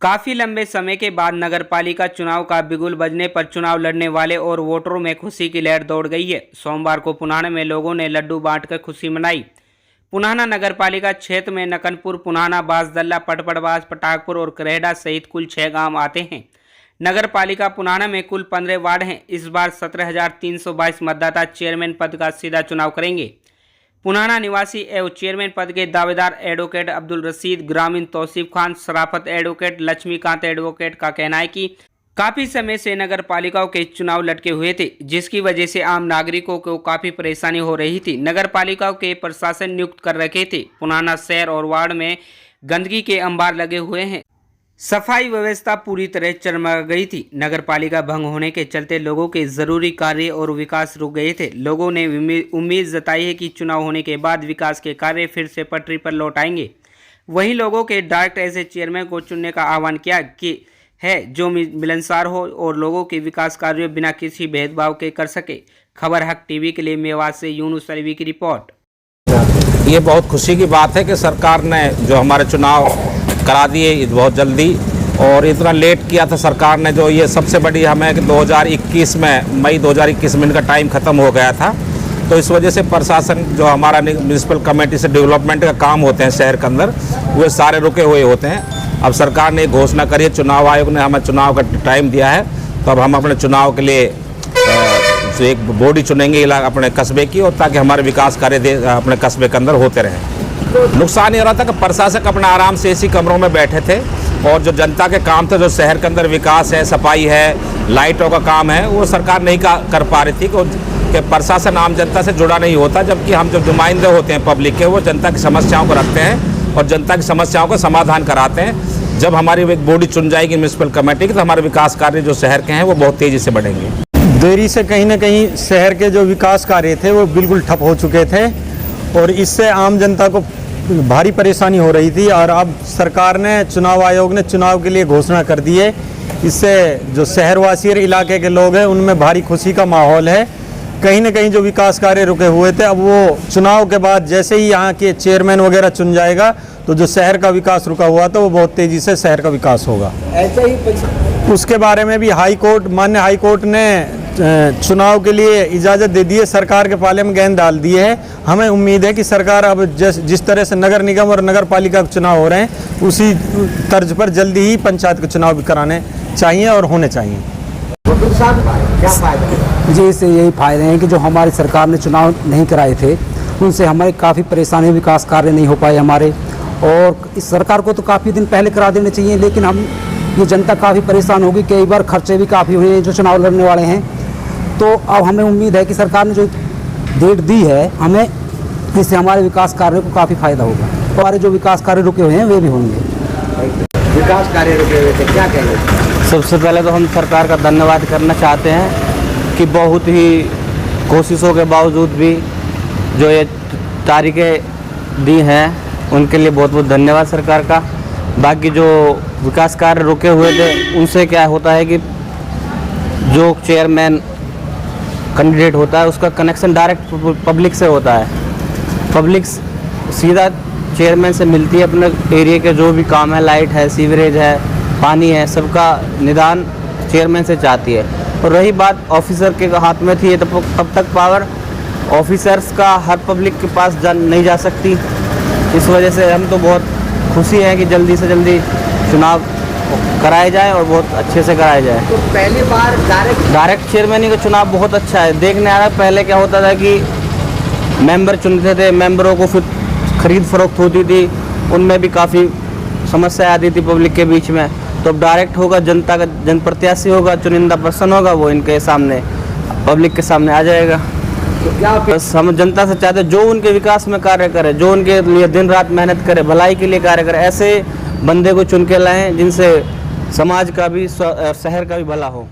काफी लंबे समय के बाद नगरपालिका चुनाव का बिगुल बजने पर चुनाव लड़ने वाले और वोटरों में खुशी की लहर दौड़ गई है। सोमवार को पुनाना में लोगों ने लड्डू बांटकर खुशी मनाई। पुनाना नगरपालिका क्षेत्र में नकनपुर, पुनाना, बांसदल्ला, पटपड़वास, पटाकपुर और करेहड़ा सहित कुल 6 गांव आते हैं। नगरपालिका पुनाना में कुल 15 वार्ड हैं। इस बार 17,322 मतदाता चेयरमैन पद का सीधा चुनाव करेंगे। पुनाना निवासी एवं चेयरमैन पद के दावेदार एडवोकेट अब्दुल रशीद, ग्रामीण तौसीफ खान, शराफत एडवोकेट, लक्ष्मीकांत एडवोकेट का कहना है कि काफ़ी समय से नगर पालिकाओं के चुनाव लटके हुए थे, जिसकी वजह से आम नागरिकों को काफ़ी परेशानी हो रही थी। नगर पालिकाओं के प्रशासन नियुक्त कर रखे थे। पुनाना शहर और वार्ड में गंदगी के अंबार लगे हुए हैं। सफाई व्यवस्था पूरी तरह चरमरा गई थी। नगर पालिका भंग होने के चलते लोगों के जरूरी कार्य और विकास रुक गए थे। लोगों ने उम्मीद जताई है कि चुनाव होने के बाद विकास के कार्य फिर से पटरी पर लौट आएंगे। वहीं लोगों के डायरेक्ट ऐसे चेयरमैन को चुनने का आह्वान किया कि है जो मिलनसार हो और लोगों के विकास कार्यों बिना किसी भेदभाव के कर सके। खबर हक टीवी के लिए मेवात से यूनुस अलवी की रिपोर्ट। ये बहुत खुशी की बात है कि सरकार ने जो हमारे चुनाव करा दिए बहुत जल्दी, और इतना लेट किया था सरकार ने, जो ये सबसे बड़ी हमें कि 2021 में मई 2021 में इनका टाइम ख़त्म हो गया था। तो इस वजह से प्रशासन जो हमारा म्यूनसिपल कमेटी से डेवलपमेंट का काम होते हैं शहर के अंदर, वो सारे रुके हुए होते हैं। अब सरकार ने घोषणा करी है, चुनाव आयोग ने हमें चुनाव का टाइम दिया है, तो अब हम अपने चुनाव के लिए एक बॉडी चुनेंगे अपने कस्बे की, और ताकि हमारे विकास कार्य अपने कस्बे के अंदर होते रहें। नुकसान ये हो रहा था कि प्रशासक अपने आराम से एसी कमरों में बैठे थे, और जो जनता के काम थे, जो शहर के अंदर विकास है, सफाई है, लाइटों का काम है, वो सरकार नहीं कर पा रही थी कि प्रशासन आम जनता से जुड़ा नहीं होता। जबकि हम जो नुमाइंदे होते हैं पब्लिक के, वो जनता की समस्याओं को रखते हैं और जनता की समस्याओं का समाधान कराते हैं। जब हमारी एक बॉडी चुन जाएगी म्यूनसिपल कमेटी की, तो हमारे विकास कार्य जो शहर के हैं वो बहुत तेज़ी से बढ़ेंगे। देरी से कहीं ना कहीं शहर के जो विकास कार्य थे वो बिल्कुल ठप हो चुके थे, और इससे आम जनता को भारी परेशानी हो रही थी। और अब सरकार ने, चुनाव आयोग ने चुनाव के लिए घोषणा कर दी है। इससे जो शहरवासी और इलाके के लोग हैं उनमें भारी खुशी का माहौल है। कहीं ना कहीं जो विकास कार्य रुके हुए थे, अब वो चुनाव के बाद जैसे ही यहाँ के चेयरमैन वगैरह चुन जाएगा, तो जो शहर का विकास रुका हुआ था वो बहुत तेज़ी से शहर का विकास होगा। ऐसा ही उसके बारे में भी माननीय हाई कोर्ट ने चुनाव के लिए इजाज़त दे दी है। सरकार के पाले में गेंद डाल दी है। हमें उम्मीद है कि सरकार अब जिस तरह से नगर निगम और नगर पालिका के चुनाव हो रहे हैं, उसी तर्ज पर जल्दी ही पंचायत के चुनाव भी कराने चाहिए और होने चाहिए। क्या फ़ायदा जी? इससे यही फ़ायदे हैं कि जो हमारी सरकार ने चुनाव नहीं कराए थे, उनसे हमारे काफ़ी परेशानी, विकास कार्य नहीं हो पाए हमारे। और इस सरकार को तो काफ़ी दिन पहले करा देने चाहिए, लेकिन ये जनता काफ़ी परेशान होगी। कई बार खर्चे भी काफ़ी हुए हैं जो चुनाव लड़ने वाले हैं। तो अब हमें उम्मीद है कि सरकार ने जो डेट दी है, हमें इससे हमारे विकास कार्य को काफ़ी फायदा होगा। हमारे जो विकास कार्य रुके हुए हैं वे भी होंगे। विकास कार्य रुके हुए थे, क्या कहेंगे? सबसे पहले तो हम सरकार का धन्यवाद करना चाहते हैं कि बहुत ही कोशिशों के बावजूद भी जो ये तारीखें दी हैं, उनके लिए बहुत बहुत धन्यवाद सरकार का। बाकी जो विकास कार्य रुके हुए थे, उनसे क्या होता है कि जो चेयरमैन कैंडिडेट होता है, उसका कनेक्शन डायरेक्ट पब्लिक से होता है। पब्लिक सीधा चेयरमैन से मिलती है, अपने एरिया के जो भी काम है, लाइट है, सीवरेज है, पानी है, सबका निदान चेयरमैन से चाहती है। और रही बात ऑफिसर के हाथ में थी, तब तक पावर ऑफिसर्स का हर पब्लिक के पास नहीं जा सकती। इस वजह से हम तो बहुत खुशी हैं कि जल्दी से जल्दी चुनाव कराए जाए और बहुत अच्छे से कराया जाए। तो पहली बार डायरेक्ट चेयरमैन का चुनाव बहुत अच्छा है। देखने आ रहा है, पहले क्या होता था कि मेंबर चुनते थे, मेंबरों को फिर खरीद फरोख्त होती थी, उनमें भी काफ़ी समस्या आती थी पब्लिक के बीच में। तो अब डायरेक्ट होगा, जनता का जनप्रत्याशी होगा, चुनिंदा पर्सन होगा, वो इनके सामने पब्लिक के सामने आ जाएगा। तो क्या बस हम जनता से चाहते हैं जो उनके विकास में कार्य करे, जो उनके लिए दिन रात मेहनत करे, भलाई के लिए कार्य करे, ऐसे बंदे को चुन के लाएं जिनसे समाज का भी, शहर का भी भला हो।